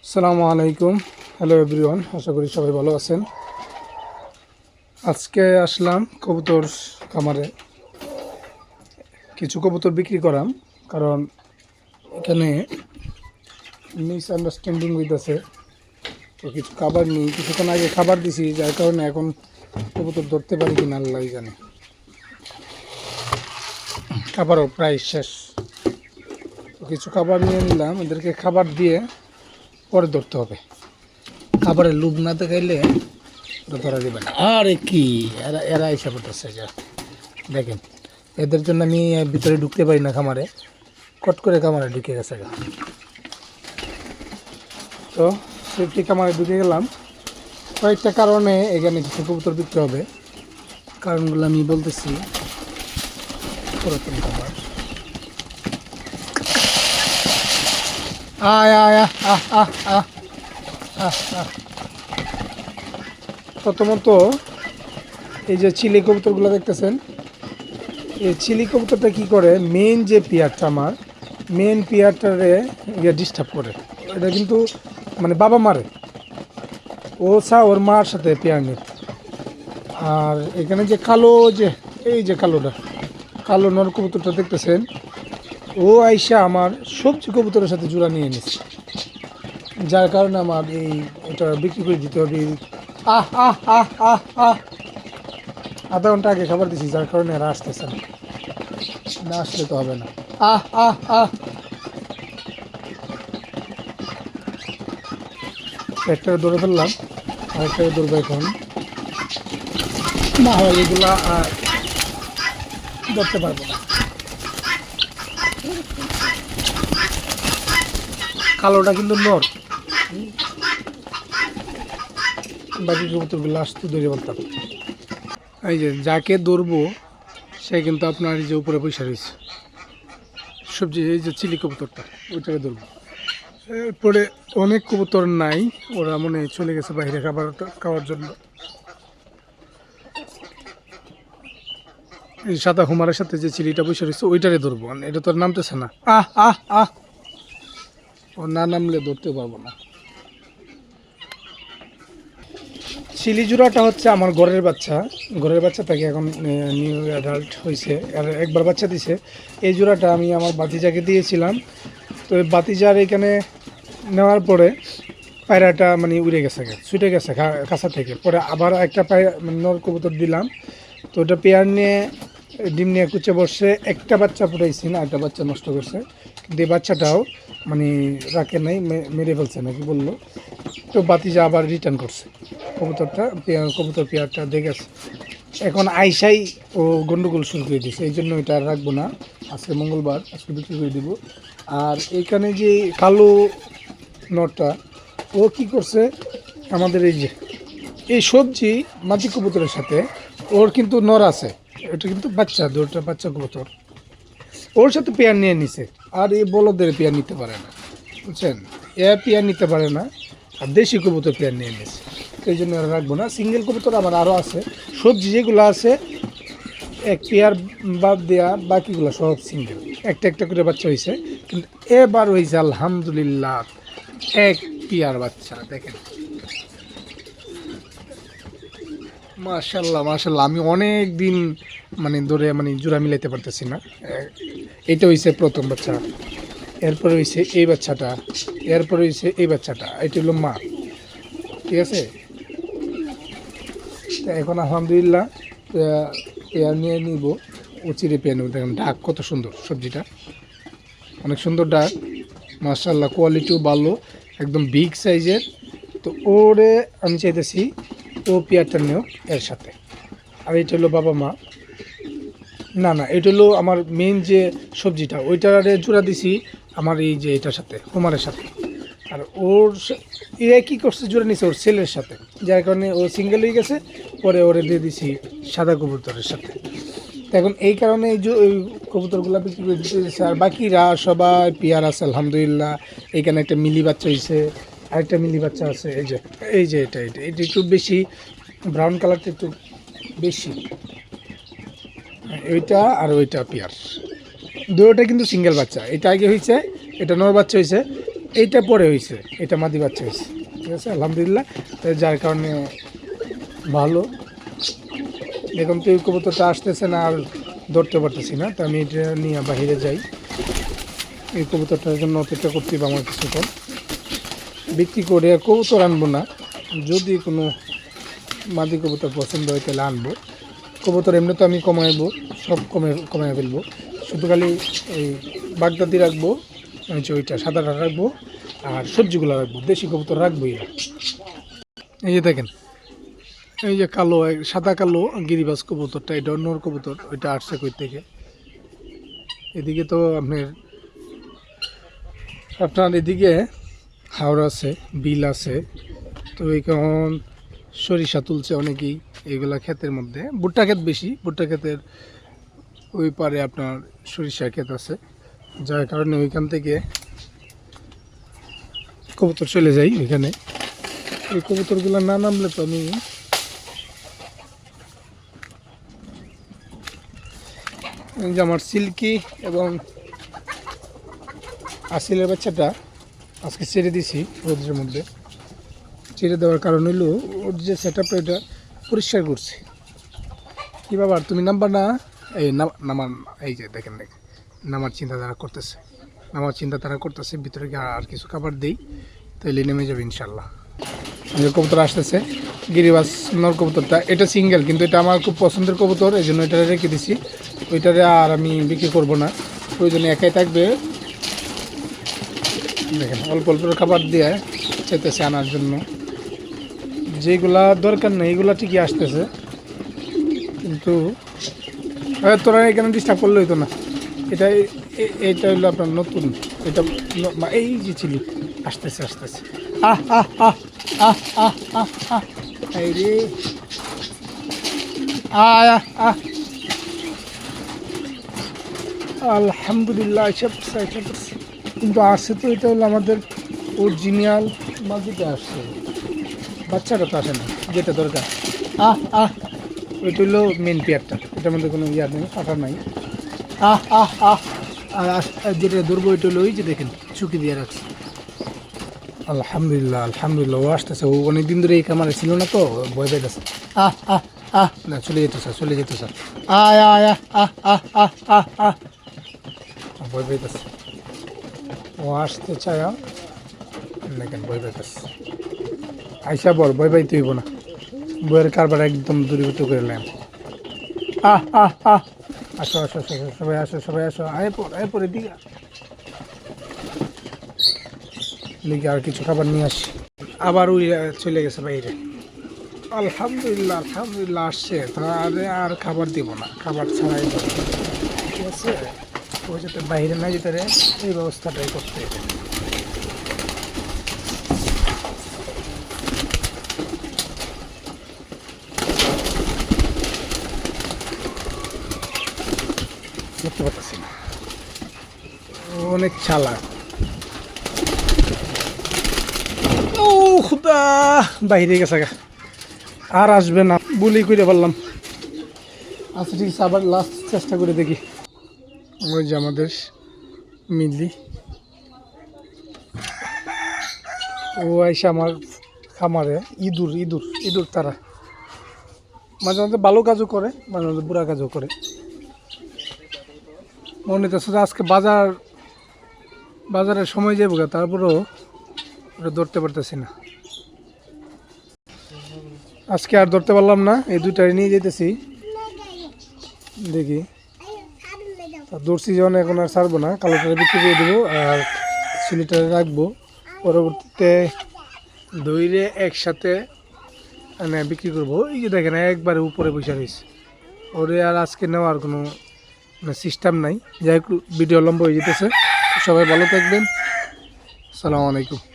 আসসালামু আলাইকুম। Hello everyone, আশা করি সবাই ভালো আছেন। আজকে আসলাম কবুতর খামারে, কিছু কবুতর বিক্রি করাম, কারণ এখানে মিসআন্ডারস্ট্যান্ডিং হইতেছে। তো কিছু খাবার নিই, কিছুক্ষণ আগে খাবার দিছি, যার কারণে এখন কবুতর ধরতে পারি কিনা আল্লাহ জানে। খাবারও প্রায় শেষ, তো কিছু খাবার নিয়ে নিলাম, এদেরকে খাবার দিয়ে পরে ধরতে হবে। খাবারের লোভ না দেখাইলে ওটা ধরা দেবে না। আরে কি এরা এরা এসে পড়তেছে, যা দেখেন, এদের জন্য আমি ভিতরে ঢুকতে পারি না খামারে, কট করে খামারে ঢুকে গেছে। তো সেফটি খামারে ঢুকে গেলাম। কয়েকটা কারণে এখানে কিছু কবুতর বিক্রি হবে, কারণগুলো আমি বলতেছি। পুরাতন খাবার, আয় আয় আহ আহ আহ আহ আহ আহ। প্রথমত এই যে চিলি কবুতরগুলো দেখতেছেন, এই চিলি কবুতরটা কী করে, মেন যে পেয়ারটা, আমার মেন পেয়ারটারে ডিস্টার্ব করে। এটা কিন্তু মানে বাবা মারে, ও ওর মার সাথে পেয়ার নিত। আর এখানে যে কালো, যে এই যে কালো নর কবুতরটা দেখতেছেন, ও আইসা আমার সবজি কবুতরের সাথে জোড়া নিয়ে নিচ্ছে, যার কারণে আমার এটা বিক্রি করে দিতে হবে। আহ আহ আহ আহ আহ আধা ঘন্টা আগে খাবার দিছি, যার কারণে এরা আসতেছে না আসলে তো হবে না। আহ আহ আহ একটাকে ধরে ফেললাম, আরেকটাকে ধরবো এখন। না হয় এগুলা আর ধরতে পারবো না। কালোটা কিন্তু নর, বাকি কবুতরগুলো আসতে ধরে বলতাম। এই যে যাকে ধরবো সে কিন্তু আপনার এই যে উপরে পয়সা রয়েছে সবজি, এই যে চিলি কবুতরটা, ওইটাকে ধরবো। এরপরে অনেক কবুতর নাই, ওরা মনে হয় চলে গেছে বাইরে খাওয়ার জন্য। এই সাদা হুমারের সাথে যে চিলিটা বসে রয়েছে ওইটারে ধরবো, এটা তো আর নামতেছে না। আহ আহ আহ ও না নামলে ধরতে পারবো না। চিলি জোড়াটা হচ্ছে আমার ঘরের বাচ্চাটাকে এখন নিউ অ্যাডাল্ট হয়েছে, আর একবার বাচ্চা দিছে। এই জোড়াটা আমি আমার বাতিজাকে দিয়েছিলাম। তো এই বাতিজার এখানে নেওয়ার পরে পায়রাটা মানে উড়ে গেছে, ছুটে গেছে কাছা থেকে। পরে আবার একটা নর কবুতর দিলাম, তো ওটা পেয়ার নিয়ে ডিম নিয়ে কুচে বসছে। একটা বাচ্চা ফুটাইছি না, একটা বাচ্চা নষ্ট করছে, কিন্তু এই বাচ্চাটাও মানে রাখে নাই, মেরে ফেলছে নাকি বললো। তো বাতিজা আবার রিটার্ন করছে কবুতর পেয়ারটা দেখেছে। এখন আইসাই ও গন্ডগোল শুরু করে দিয়েছে, এই জন্য এটা আর রাখবো না। আজকে মঙ্গলবার, আজকে বিক্রি করে দিব। আর এখানে যে কালো নটটা, ও কি করছে, আমাদের এই সবজি মাটি কবুতরের সাথে ওর কিন্তু নর আছে, এটা কিন্তু দুটা বাচ্চা কবুতর ওর সাথে পেয়ার নিয়ে নিছে। আর এই বলদের পেয়ার নিতে পারে না, বুঝছেন, পেয়ার নিতে পারে না। আর দেশি কবুতর পেয়ার নিয়ে নিছে, এই জন্য আর রাখবো না। সিঙ্গেল কবুতর আমার আরও আছে, সবজি যেগুলো আছে এক পেয়ার বাদ দেওয়া, বাকিগুলো সব সিঙ্গেল, একটা একটা করে বাচ্চা হয়েছে। কিন্তু এবার হয়েছে আলহামদুলিল্লাহ এক পেয়ার বাচ্চা, দেখেন মাশাল্লাহ মাশাল্লাহ। আমি অনেক দিন মানে ধরে মানে জোড়া মিলাইতে পারতেছি না। এটা হয়েছে প্রথম বাচ্চা, এরপরে হয়েছে এই বাচ্চাটা, এরপরে হয়েছে এই বাচ্চাটা, এটা হলো মা, ঠিক আছে। এখন আলহামদুলিল্লাহ পেয়ার নিয়ে নিব, চিড়ে পেয়ার নেব। দেখেন ডাক কত সুন্দর, সবজিটা অনেক সুন্দর ডাক, মাশাল্লাহ, কোয়ালিটিও ভালো, একদম বিগ সাইজের। তো ওরে আমি চাইতেছি ও পেয়ারটা নেও এর সাথে। আর এটা হলো বাবা মা, না এটা হলো আমার মেন যে সবজিটা, ওইটারে জোড়া দিছি আমার এই যে এটার সাথে, হুমারের সাথে। আর এরা কী করছে, জোড়া নিছে ওর ছেলের সাথে, যার কারণে ও সিঙ্গেল হয়ে গেছে। পরে ওরে দিয়ে দিছি সাদা কবুতরের সাথে। এখন এই কারণে ওই কবুতরগুলো বিক্রি করে দিতেছে। আর বাকিরা সবাই পেয়ার আছে আলহামদুলিল্লাহ। এইখানে একটা মিলি বাচ্চা হয়েছে, আরেকটা মিলি বাচ্চা আছে, এই যে এটা একটু বেশি ব্রাউন কালারটা একটু বেশি, ওইটা আর ওইটা পেয়ার, দুটোটা কিন্তু সিঙ্গেল বাচ্চা। এটা আগে হয়েছে, এটা নর বাচ্চা হয়েছে, এইটা পরে হয়েছে, এটা মাদি বাচ্চা হয়েছে, ঠিক আছে আলহামদুলিল্লাহ। তো যার কারণে ভালো, এখন তো এই কবুতরটা আসতেছে না আর ধরতে পারতেছি না, তো আমি এটা নিয়ে বাইরে যাই। এই কবুতরটার জন্য অপেক্ষা করতে হবে আমার কিছুক্ষণ, বিক্রি করে আর কবুতর আনবো না। যদি কোনো মাদি কবুতর পছন্দ হয় তাহলে আনবো। কবুতর এমনি তো আমি কমাইবো, সব কমাই ফেলবো, শুধু খালি এই বাগদাদি রাখবো, ওইটা সাদাটা রাখবো, আর সবজিগুলো রাখবো, দেশি কবুতর রাখবোই না। এই যে দেখেন, এই যে কালো সাদা কালো গিরিবাজ কবুতরটা, এটা অন্য কবুতর, ওইটা আসছে কই থেকে। এদিকে তো আপনার এদিকে হাওড় আছে, বিল আছে, তো এখন সরিষা তুলছে অনেকেই এইগুলা ক্ষেতের মধ্যে, ভুট্টা ক্ষেত বেশি, ভুট্টা ক্ষেতের ওই পারে আপনার সরিষা ক্ষেত আছে, যার কারণে ওইখান থেকে কবুতর চলে যাই ওইখানে। এই কবুতরগুলো না নামলে তো আমি এই যে আমার সিল্কি এবং আসিলের বাচ্চাটা আজকে ছেড়ে দিছি রোদের মধ্যে। ছেড়ে দেওয়ার কারণ হইলো ওর যে সেট আপটা ওইটা পরিষ্কার করছে। কি বাবা তুমি নামবা না? এই নামার, এই যে দেখেন নামার চিন্তাধারা করতেছে, ভিতরে গিয়ে আর কিছু খাবার দিই তাইলে নেমে যাবে ইনশাল্লাহ। কবুতর আসতেছে, গিরিবাস নর কবুতরটা, এটা সিঙ্গেল, কিন্তু এটা আমার খুব পছন্দের কবুতর, এই জন্য এটা রেখে দিছি। ওইটারে আর আমি বিক্রি করবো না, ওই জন্য একাই থাকবে। দেখেন অল্প অল্প খাবার দিয়ে চাইতেছে আনার জন্য, যেগুলা দরকার নেই এগুলা ঠিকই আসতেছে, কিন্তু তোরা এখানে ডিস্টার্ব করলে হইতো না। এটা হইলো আপনার নতুন, এটা এই যে ছিলি আসতেছে আহ আহ আহ আহ আহ আহ আহ এই রে আহ আহ আলহামদুলিল্লাহ কিন্তু আসছে তো, এটা হলো আমাদের অরিজিনাল মাঝিটা আসছে, বাচ্চাটা তো আসে না যেটা দরকার। ওইটা হলো মেন পেয়ারটা, এটার মধ্যে কোনো ইয়ার নেই, ফাটা নাই। যেটা ধরবো ওইটা হলো ওই যে দেখেন চুকি দিয়ে রাখছে। আলহামদুলিল্লাহ ও আসতেছে, ও অনেকদিন ধরে এই কামারে ছিল না তো, ভয় পেয়েছে। না চলে যেত স্যার ভয় পেয়েছে, ও আসতে চায় দেখেন ভয় পেয়েছে। আইসা বল ভয় পাইতে হইব না, বইয়ের কারবার একদম দূরীভূত করে নিলাম। আসো সবাই আসো আয় পরে দিঘা লিখে আর কিছু খাবার নিয়ে আসি। আবার ওই চলে গেছে বাইরে। আলহামদুলিল্লাহ আসছে, তাহলে আর খাবার দিব না, খাবার ছাড়াই দেবো, ঠিক আছে। ও যাতে বাইরে না যেতে রে, এই ব্যবস্থাটাই করতে হবে। দেখতে পাচ্ছি না, অনেক চালাক। ও খুদা, বাইরে গেছে আর আসবে না বুলি করে বললাম। আচ্ছা ঠিক আছে, আবার লাস্ট চেষ্টা করে দেখি। ওই যে আমাদের মিলি, ও আইসা আমার খামারে ইঁদুর তারা মাঝে মাঝে ভালো কাজও করে, মাঝে মাঝে বুড়া কাজও করে। মনে তো আজকে বাজারের সময় যাবো, তারপরেও ওটা ধরতে পারতেছি না, আজকে আর ধরতে পারলাম না। এই দুইটাই নিয়ে যেতেছি, দেখি ধরছি যখন এখন আর ছাড়বো না, কালোটারে বিক্রি করে দেবো আর সিলিটারে রাখবো, পরবর্তীতে দইরে একসাথে বিক্রি করবো। এই যে দেখেন একবারে উপরে বসে রয়েছে, ওরে আর আজকে নেওয়ার কোনো সিস্টেম নাই। যাই হোক ভিডিও লম্বা হয়ে যেতেছে, সবাই ভালো থাকবেন, আসসালামু আলাইকুম।